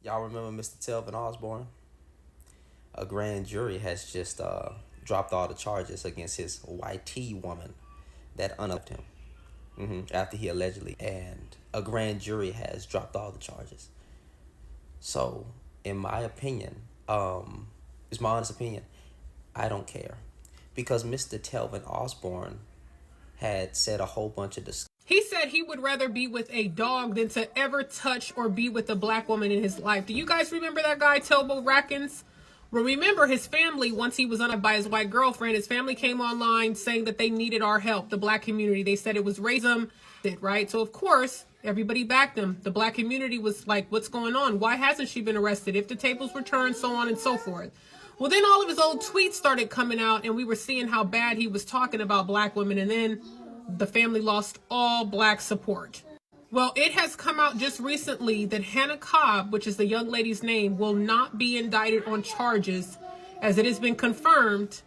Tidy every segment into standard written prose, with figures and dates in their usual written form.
Y'all remember Mr. Telvin Osborne? A grand jury has just dropped all the charges against his YT woman that unearthed him after he allegedly. And a grand jury has dropped all the charges. So, in my opinion, it's my honest opinion, I don't care. Because Mr. Telvin Osborne had said a whole bunch of He said he would rather be with a dog than to ever touch or be with a black woman in his life. Do you guys remember that guy, Telbo Rackens? Well, remember his family, once he was unemployed by his white girlfriend, his family came online saying that they needed our help, the black community. They said it was racism, right? So, of course, everybody backed him. The black community was like, what's going on? Why hasn't she been arrested? If the tables were turned, so on and so forth. Well, then all of his old tweets started coming out, and we were seeing how bad he was talking about black women. And then the family lost all black support. Well, it has come out just recently that Hannah Cobb, which is the young lady's name, will not be indicted on charges, as it has been confirmed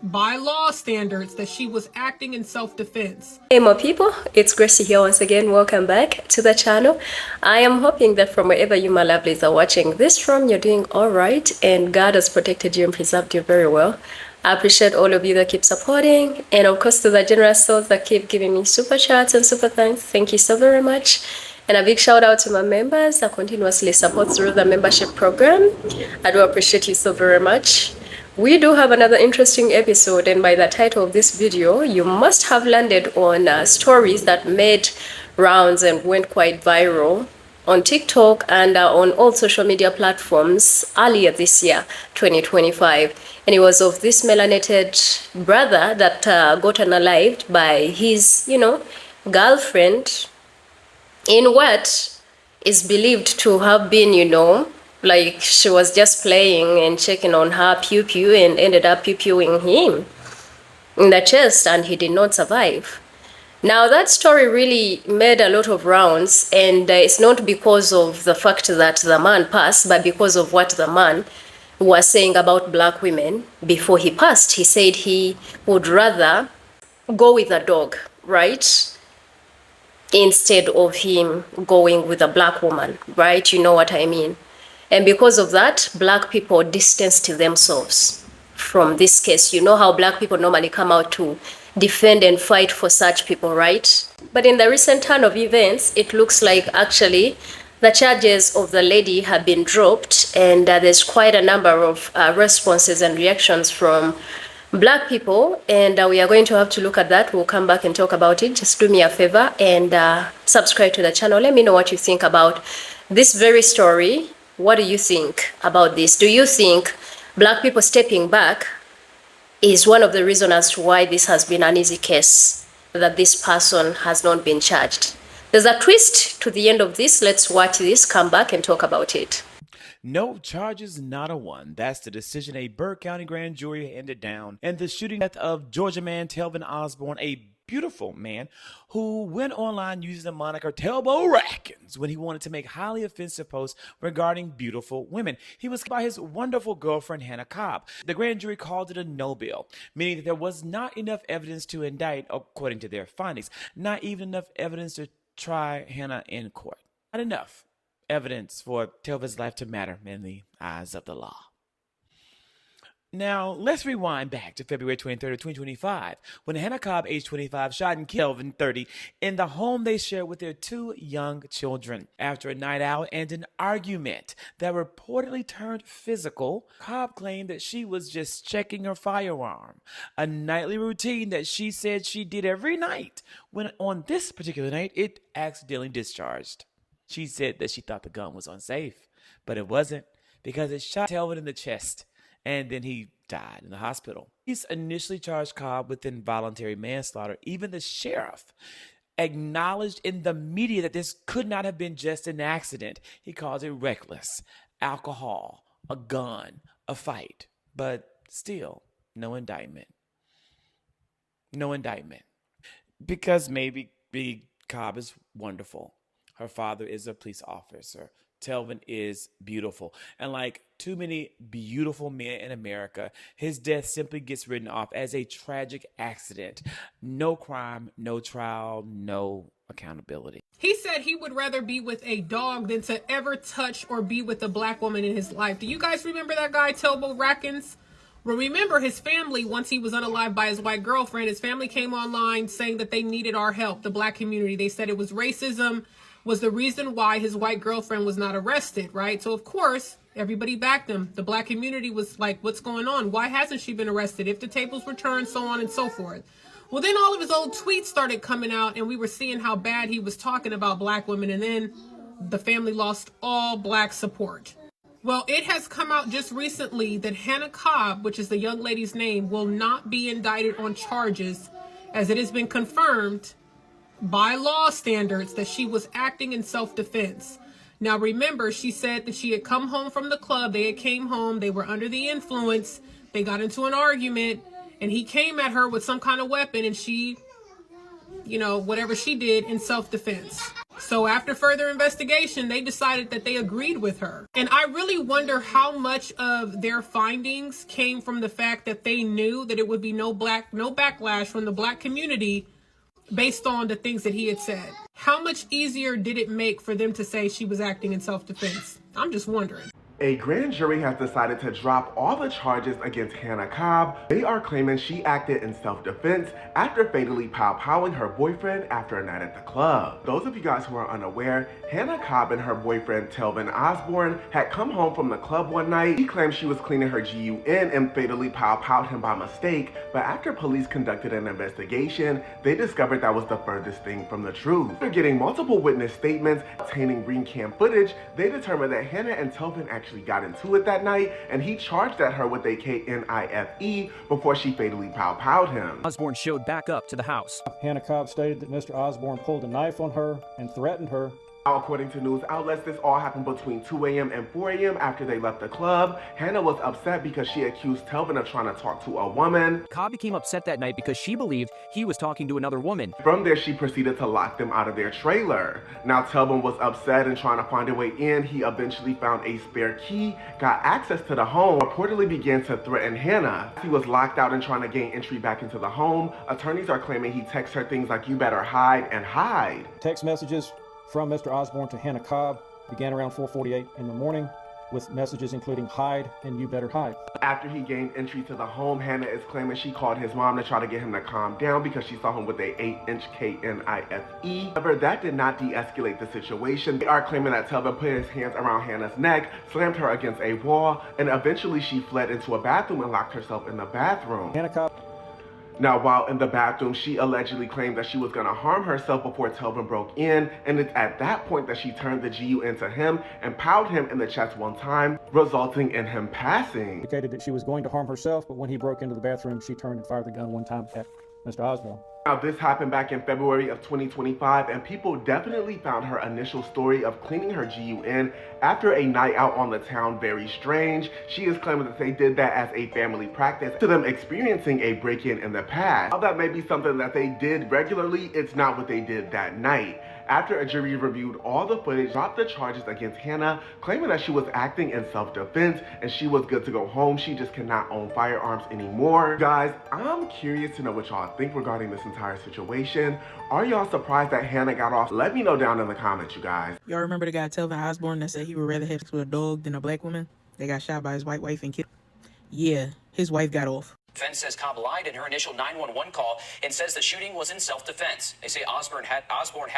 by law standards that she was acting in self-defense. Hey my people, it's Gracie here once again. Welcome back to the channel. I am hoping that from wherever you my lovelies are watching this from, you're doing all right and God has protected you and preserved you very well. I appreciate all of you that keep supporting, and of course to the generous souls that keep giving me super chats and super thanks. Thank you so very much. And a big shout out to my members that continuously support through the membership program. I do appreciate you so very much. We do have another interesting episode, and by the title of this video, you must have landed on stories that made rounds and went quite viral on TikTok and on all social media platforms earlier this year, 2025. And it was of this melanated brother that got unalived by his, girlfriend in what is believed to have been, like she was just playing and checking on her pew pew and ended up pew pewing him in the chest, and he did not survive. Now that story really made a lot of rounds, and it's not because of the fact that the man passed, but because of what the man was saying about black women before he passed. He said he would rather go with a dog, right? Instead of him going with a black woman, right? You know what I mean? And because of that, black people distanced themselves from this case. You know how black people normally come out to defend and fight for such people, right? But in the recent turn of events, it looks like actually the charges of the lady have been dropped, and there's quite a number of responses and reactions from black people, and we are going to have to look at that. We'll come back and talk about it. Just do me a favor and subscribe to the channel. Let me know what you think about this very story. What do you think about this? Do you think black people stepping back is one of the reasons as to why this has been an easy case, that this person has not been charged? There's a twist to the end of this. Let's watch this, come back and talk about it. No charges, not a one. That's the decision a Burke County grand jury handed down in the shooting death of Georgia man Telvin Osborne, a beautiful man who went online using the moniker Telbo Rackens when he wanted to make highly offensive posts regarding beautiful women. He was by his wonderful girlfriend Hannah Cobb. The grand jury called it a no bill, meaning that there was not enough evidence to indict, according to their findings. Not even enough evidence to try Hannah in court. Not enough evidence for Telvin's life to matter in the eyes of the law. Now, let's rewind back to February 23rd of 2025, when Hannah Cobb, age 25, shot and killed Telvin, 30, in the home they shared with their two young children. After a night out and an argument that reportedly turned physical, Cobb claimed that she was just checking her firearm, a nightly routine that she said she did every night, when on this particular night, it accidentally discharged. She said that she thought the gun was unsafe, but it wasn't, because it shot Telvin in the chest, and then he died in the hospital. Police initially charged Cobb with involuntary manslaughter. Even the sheriff acknowledged in the media that this could not have been just an accident. He called it reckless, alcohol, a gun, a fight. But still, no indictment. No indictment. Because maybe Cobb is wonderful. Her father is a police officer. Telvin is beautiful. And like too many beautiful men in America, his death simply gets written off as a tragic accident. No crime, no trial, no accountability. He said he would rather be with a dog than to ever touch or be with a black woman in his life. Do you guys remember that guy, Telbo Rackens? Well, remember his family, once he was unalived by his white girlfriend, his family came online saying that they needed our help, the black community. They said it was racism was the reason why his white girlfriend was not arrested, right? So, of course, everybody backed him. The black community was like, what's going on? Why hasn't she been arrested? If the tables were turned, so on and so forth. Well, then all of his old tweets started coming out, and we were seeing how bad he was talking about black women, and then the family lost all black support. Well, it has come out just recently that Hannah Cobb, which is the young lady's name, will not be indicted on charges, as it has been confirmed by law standards that she was acting in self-defense. Now, remember, she said that she had come home from the club. They had came home. They were under the influence. They got into an argument, and he came at her with some kind of weapon, and she, whatever she did in self-defense. So after further investigation, they decided that they agreed with her. And I really wonder how much of their findings came from the fact that they knew that it would be no backlash from the black community based on the things that he had said. How much easier did it make for them to say she was acting in self-defense? I'm just wondering. A grand jury has decided to drop all the charges against Hannah Cobb. They are claiming she acted in self-defense after fatally pow-powing her boyfriend after a night at the club. Those of you guys who are unaware, Hannah Cobb and her boyfriend Telvin Osborne had come home from the club one night. He claimed she was cleaning her GUN and fatally pow-powed him by mistake, but after police conducted an investigation, they discovered that was the furthest thing from the truth. After getting multiple witness statements obtaining ring cam footage, they determined that Hannah and Telvin actually got into it that night, and he charged at her with a KNIFE before she fatally pow-powed him. Osborne showed back up to the house. Hannah Cobb stated that Mr. Osborne pulled a knife on her and threatened her. Now, according to news outlets, this all happened between 2 a.m. and 4 a.m. after they left the club. Hannah was upset because she accused Telvin of trying to talk to a woman. Cobb became upset that night because she believed he was talking to another woman. From there, she proceeded to lock them out of their trailer. Now, Telvin was upset and trying to find a way in. He eventually found a spare key, got access to the home, reportedly began to threaten Hannah. He was locked out and trying to gain entry back into the home. Attorneys are claiming he texted her things like, "You better hide," and "hide." Text messages from Mr. Osborne to Hannah Cobb began around 4:48 in the morning, with messages including "hide" and "you better hide." After he gained entry to the home, Hannah is claiming she called his mom to try to get him to calm down because she saw him with a 8-inch KNIFE. However, that did not de-escalate the situation. They are claiming that Telvin put his hands around Hannah's neck, slammed her against a wall, and eventually she fled into a bathroom and locked herself in the bathroom. Hannah Cobb. Now, while in the bathroom, she allegedly claimed that she was going to harm herself before Telvin broke in, and it's at that point that she turned the GUN to him and powed him in the chest one time, resulting in him passing. Indicated that she was going to harm herself, but when he broke into the bathroom, she turned and fired the gun one time at Mr. Osborne. Now, this happened back in February of 2025, and people definitely found her initial story of cleaning her GUN after a night out on the town very strange. She is claiming that they did that as a family practice to them experiencing a break-in in the past. While that may be something that they did regularly, it's not what they did that night. After a jury reviewed all the footage, dropped the charges against Hannah, claiming that she was acting in self-defense and she was good to go home. She just cannot own firearms anymore. Guys, I'm curious to know what y'all think regarding this entire situation. Are y'all surprised that Hannah got off? Let me know down in the comments, you guys. Y'all remember the guy Telvin Osborne that said he would rather have sex with a dog than a black woman? That got shot by his white wife and killed. Yeah, his wife got off. Defense says Cobb lied in her initial 911 call and says the shooting was in self-defense. They say Osborne had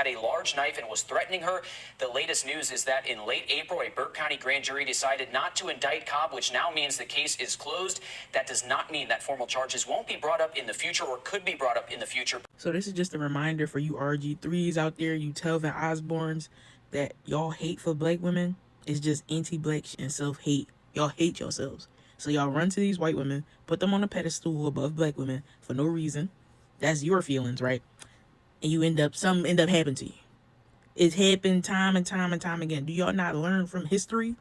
a large knife and was threatening her. The latest news is that in late April, a Burke County grand jury decided not to indict Cobb, which now means the case is closed. That does not mean that formal charges won't be brought up in the future or could be brought up in the future. So this is just a reminder for you RG3s out there, you Telvin Osbornes, that y'all hate for black women is just anti-black and self-hate. Y'all hate yourselves. So y'all run to these white women, put them on a pedestal above black women for no reason. That's your feelings, right? And you something end up happening to you. It's happened time and time and time again. Do y'all not learn from history?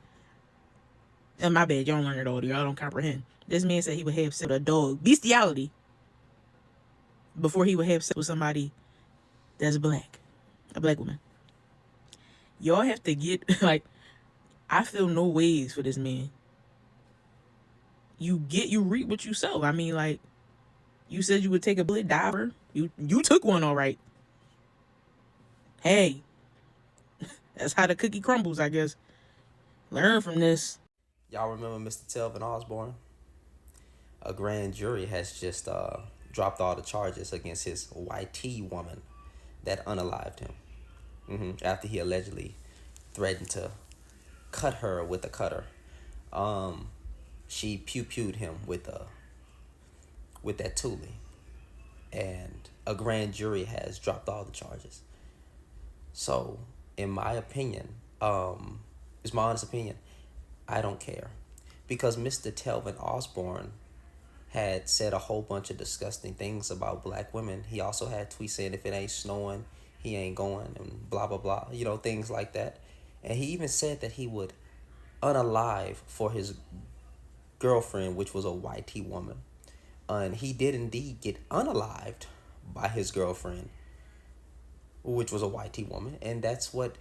And my bad, y'all don't learn it all. Y'all don't comprehend. This man said he would have sex with a dog. Bestiality. Before he would have sex with somebody that's black. A black woman. Y'all have to get, like, I feel no ways for this man. You reap what you sow. I mean, like, you said you would take a bullet diver. You took one all right. hey, that's how the cookie crumbles, I guess. Learn from this. Y'all remember Mr. Telvin Osborne? A grand jury has just dropped all the charges against his YT woman that unalived him after he allegedly threatened to cut her with a cutter. She pew-pewed him with that Thule, and a grand jury has dropped all the charges. So, in my opinion, it's my honest opinion, I don't care, because Mr. Telvin Osborne had said a whole bunch of disgusting things about black women. He also had tweets saying if it ain't snowing, he ain't going, and blah, blah, blah, things like that. And he even said that he would unalive for his girlfriend, which was a YT woman. And he did indeed get unalived by his girlfriend, which was a YT woman. And that's what,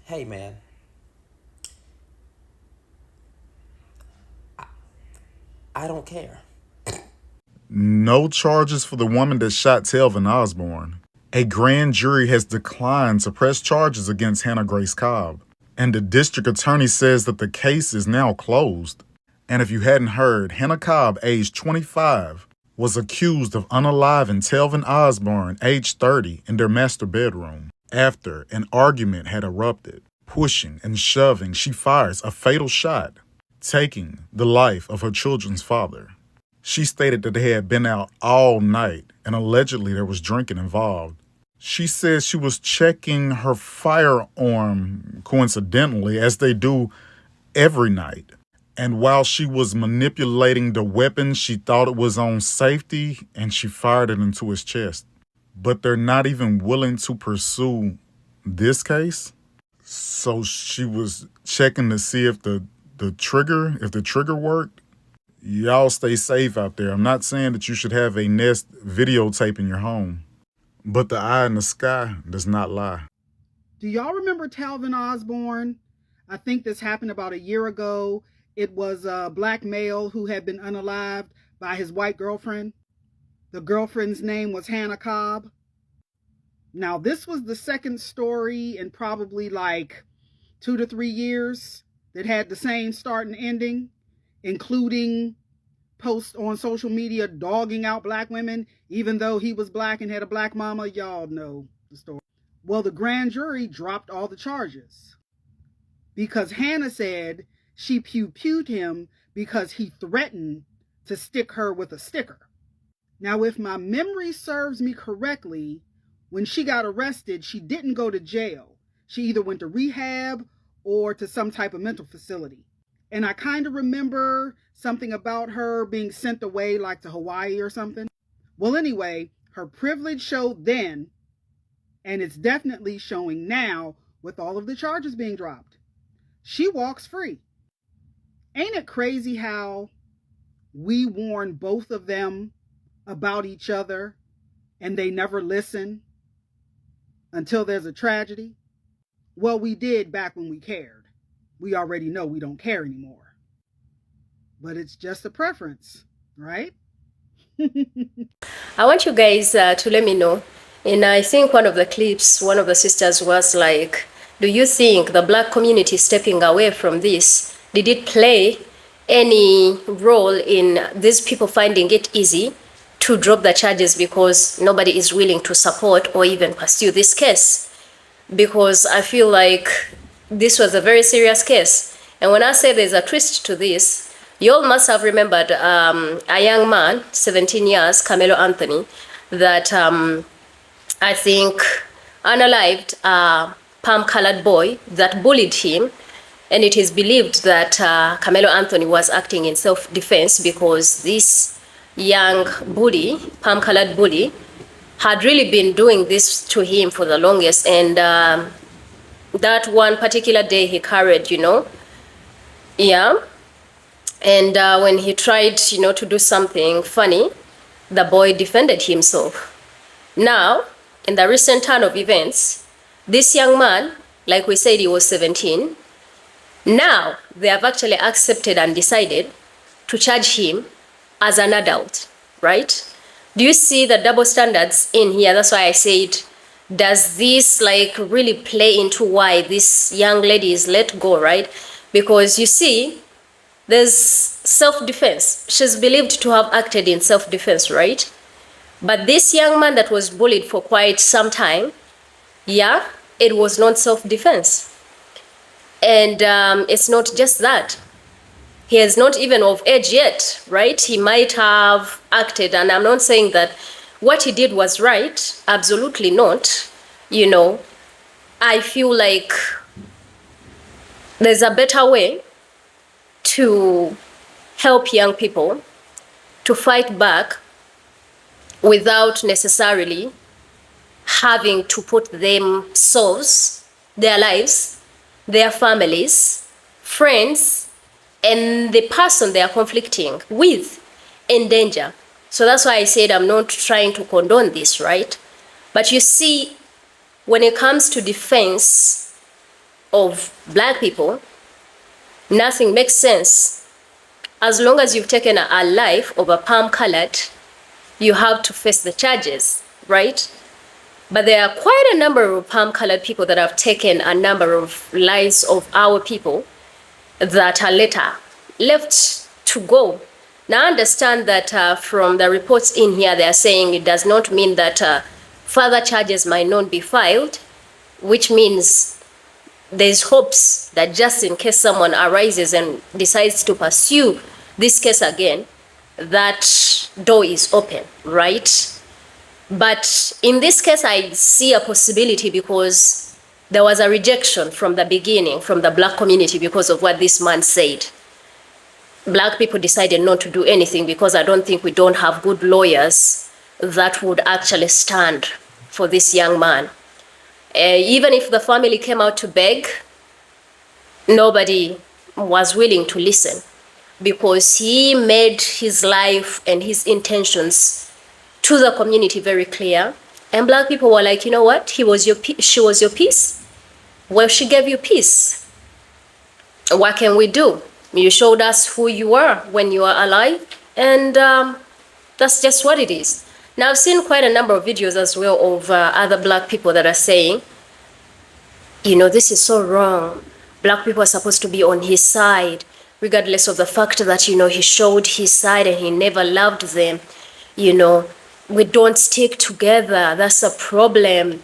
hey, man. I don't care. No charges for the woman that shot Telvin Osborne. A grand jury has declined to press charges against Hannah Grace Cobb, and the district attorney says that the case is now closed. And if you hadn't heard, Hannah Cobb, age 25, was accused of unaliving Telvin Osborne, age 30, in their master bedroom. After an argument had erupted, pushing and shoving, she fires a fatal shot, taking the life of her children's father. She stated that they had been out all night and allegedly there was drinking involved. She says she was checking her firearm coincidentally, as they do every night. And while she was manipulating the weapon, she thought it was on safety and she fired it into his chest. But they're not even willing to pursue this case. So she was checking to see if the trigger worked. Y'all stay safe out there. I'm not saying that you should have a Nest videotape in your home, but the eye in the sky does not lie. Do y'all remember Telvin Osborne? I think this happened about a year ago. It was a black male who had been unalived by his white girlfriend. The girlfriend's name was Hannah Cobb. Now, this was the second story in probably like 2 to 3 years that had the same start and ending, including posts on social media dogging out black women, even though he was black and had a black mama. Y'all know the story. Well, the grand jury dropped all the charges because Hannah said she pew-pewed him because he threatened to stick her with a sticker. Now, if my memory serves me correctly, when she got arrested, she didn't go to jail. She either went to rehab or to some type of mental facility. And I kind of remember something about her being sent away, like to Hawaii or something. Well, anyway, her privilege showed then, and it's definitely showing now with all of the charges being dropped. She walks free. Ain't it crazy how we warn both of them about each other and they never listen until there's a tragedy? Well, we did back when we cared. We already know we don't care anymore. But it's just a preference, right? I want you guys to let me know. And I think one of the clips, one of the sisters was like, do you think the black community stepping away from this, did it play any role in these people finding it easy to drop the charges because nobody is willing to support or even pursue this case? Because I feel like this was a very serious case. And when I say there's a twist to this, you all must have remembered a young man, 17 years, Carmelo Anthony, that I think unalived a palm-colored boy that bullied him. And it is believed that Carmelo Anthony was acting in self-defense because this young bully, palm-colored bully, had really been doing this to him for the longest. And that one particular day he carried, and when he tried, to do something funny, the boy defended himself. Now, in the recent turn of events, this young man, like we said, he was 17. Now, they have actually accepted and decided to charge him as an adult, right? Do you see the double standards in here? That's why I said does this like really play into why this young lady is let go, right? Because you see, there's self-defense. She's believed to have acted in self-defense, right? But this young man that was bullied for quite some time, yeah, it was not self-defense. And it's not just that. He is not even of age yet, right? He might have acted, and I'm not saying that what he did was right, absolutely not. You know, I feel like there's a better way to help young people to fight back without necessarily having to put themselves, their lives, their families, friends, and the person they are conflicting with in danger. So that's why I said I'm not trying to condone this, right? But you see, when it comes to defense of black people, nothing makes sense. As long as you've taken a life of a palm-colored, you have to face the charges, right? But there are quite a number of palm-colored people that have taken a number of lives of our people that are later left to go. Now, I understand that from the reports in here, they are saying it does not mean that further charges might not be filed, which means there's hopes that just in case someone arises and decides to pursue this case again, that door is open, right? But in this case, I see a possibility because there was a rejection from the beginning, from the black community, because of what this man said. Black people decided not to do anything because I don't think we don't have good lawyers that would actually stand for this young man. Even if the family came out to beg, nobody was willing to listen because he made his life and his intentions to the community very clear. And black people were like, you know what? She was your peace. Well, she gave you peace. What can we do? You showed us who you were when you were alive, and that's just what it is. Now, I've seen quite a number of videos as well of other black people that are saying, you know, this is so wrong. Black people are supposed to be on his side, regardless of the fact that, you know, he showed his side and he never loved them. You know, we don't stick together. That's a problem.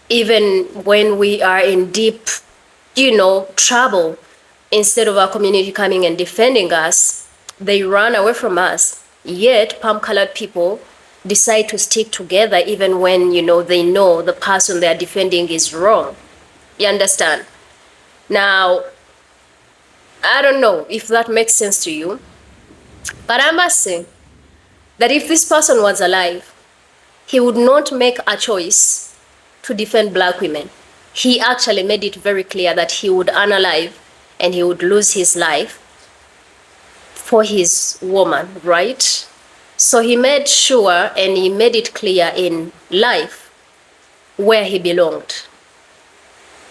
Even when we are in deep, you know, trouble, instead of our community coming and defending us, they run away from us. Yet, palm-colored people decide to stick together even when, you know the person they're defending is wrong. You understand? Now, I don't know if that makes sense to you, but I must say that if this person was alive, he would not make a choice to defend black women. He actually made it very clear that he would unalive and he would lose his life for his woman, right? So he made sure and he made it clear in life where he belonged.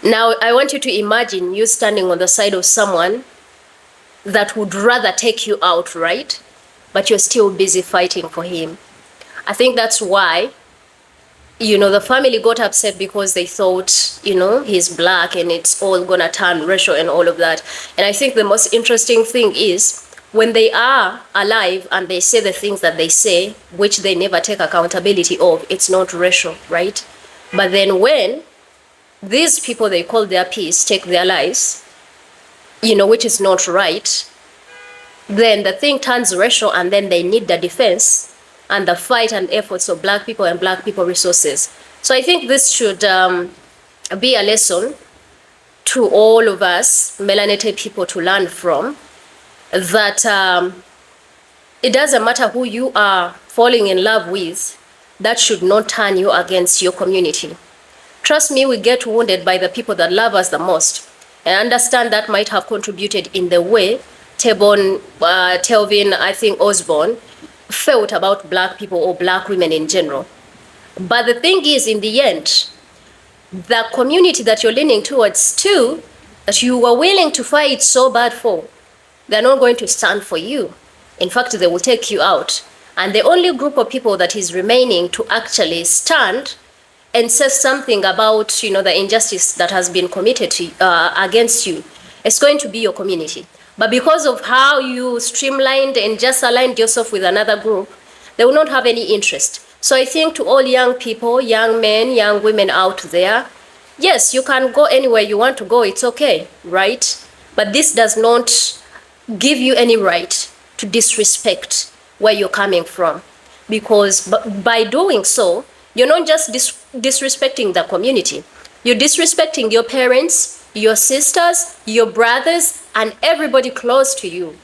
Now, I want you to imagine you standing on the side of someone that would rather take you out, right? But you're still busy fighting for him. I think that's why, you know, the family got upset because they thought, you know, he's black and it's all gonna turn racial and all of that. And I think the most interesting thing is when they are alive and they say the things that they say, which they never take accountability of, it's not racial, right? But then when these people they call their peace take their lives, you know, which is not right, then the thing turns racial and then they need the defense and the fight and efforts of black people and black people resources. So I think this should be a lesson to all of us melanated people to learn from, that it doesn't matter who you are falling in love with, that should not turn you against your community. Trust me, we get wounded by the people that love us the most. And understand that might have contributed in the way Telvin, I think Osborne, felt about black people or black women in general. But the thing is, in the end, the community that you're leaning towards too, that you were willing to fight so bad for, they're not going to stand for you. In fact, they will take you out. And the only group of people that is remaining to actually stand and says something about, you know, the injustice that has been committed to, against you, it's going to be your community. But because of how you streamlined and just aligned yourself with another group, they will not have any interest. So I think to all young people, young men, young women out there, yes, you can go anywhere you want to go. It's okay, right? But this does not give you any right to disrespect where you're coming from. Because by doing so, you're not just disrespecting the community. You're disrespecting your parents, your sisters, your brothers, and everybody close to you.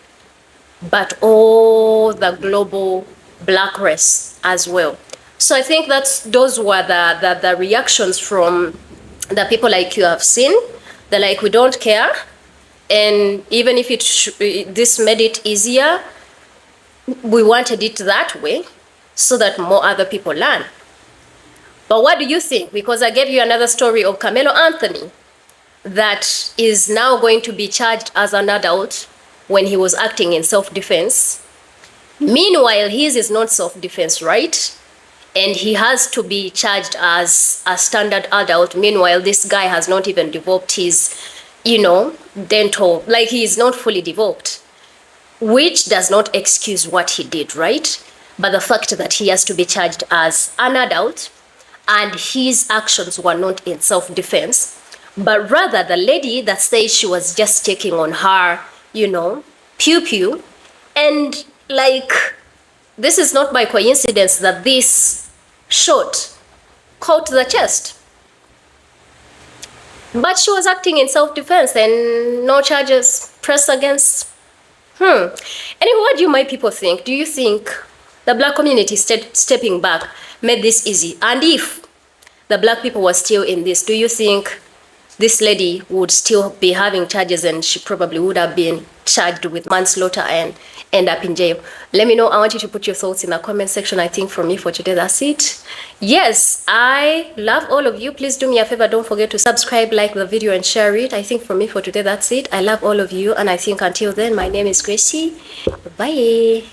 But all the global black race as well. So I think those were the reactions from the people like you have seen. They're like, we don't care. And even if this made it easier, we wanted it that way so that more other people learn. But what do you think? Because I gave you another story of Carmelo Anthony that is now going to be charged as an adult when he was acting in self-defense. Meanwhile, his is not self-defense, right? And he has to be charged as a standard adult. Meanwhile, this guy has not even developed his, you know, dental, like he is not fully developed, which does not excuse what he did, right? But the fact that he has to be charged as an adult and his actions were not in self-defense, but rather the lady that says she was just taking on her, you know, pew-pew. And like, this is not by coincidence that this shot caught the chest. But she was acting in self-defense and no charges pressed against. Anyway, what do you my people think? Do you think the black community stepping back made this easy? And if the black people were still in this, do you think this lady would still be having charges and she probably would have been charged with manslaughter and end up in jail? Let me know. I want you to put your thoughts in the comment section. I think from me for today, that's it. Yes, I love all of you. Please do me a favor. Don't forget to subscribe, like the video, and share it. I think from me for today, that's it. I love all of you. And I think until then, my name is Gracie. Bye.